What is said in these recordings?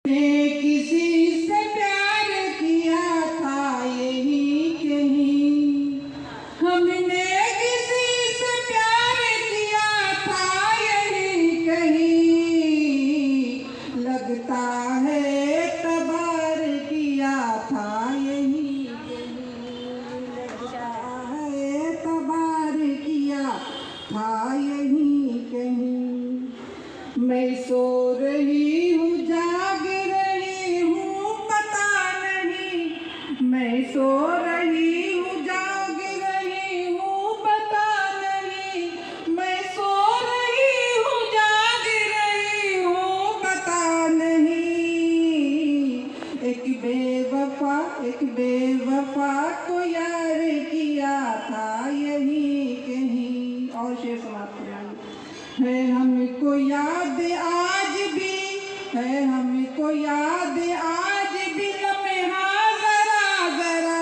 ने किसी से प्यार किया था यही कहीं, हमने किसी से प्यार किया था यही कहीं, लगता है तबार किया था यही कहीं, लगता है तबार किया था यही कहीं। मैं सो रही हूँ जाग रही हूँ पता नहीं, मैं सो रही हूँ जाग रही हूँ पता नहीं, मैं सो रही हूँ जाग रही हूँ पता नहीं। एक बेवफा को यार किया था यही कहीं। और शेर समाप्त है हमको याद आज भी, है हमको याद आज भी लम्हा जरा जरा,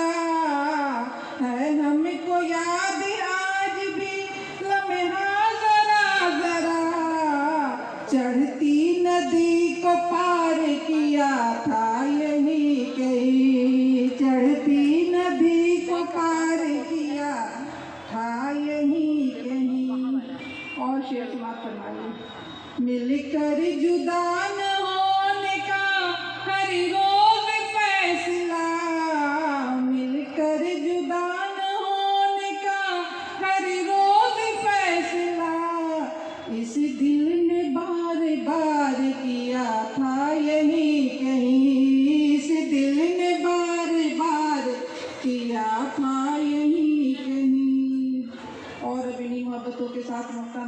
है हमको याद आज भी लम्हा जरा जरा, चढ़ती नदी को पार किया था यही कहीं, चढ़ती नदी को पार किया था यही कहीं। और शेर समाप्त फरमाइए। मिलकर जुदा न होने का हर रोज फैसला, मिलकर जुदा न होने का हर रोज फैसला, इस दिल ने बार बार किया था यही कहीं, इस दिल ने बार बार किया था यही कहीं। और अब इन्हीं मोहब्बतों के साथ मुक्ता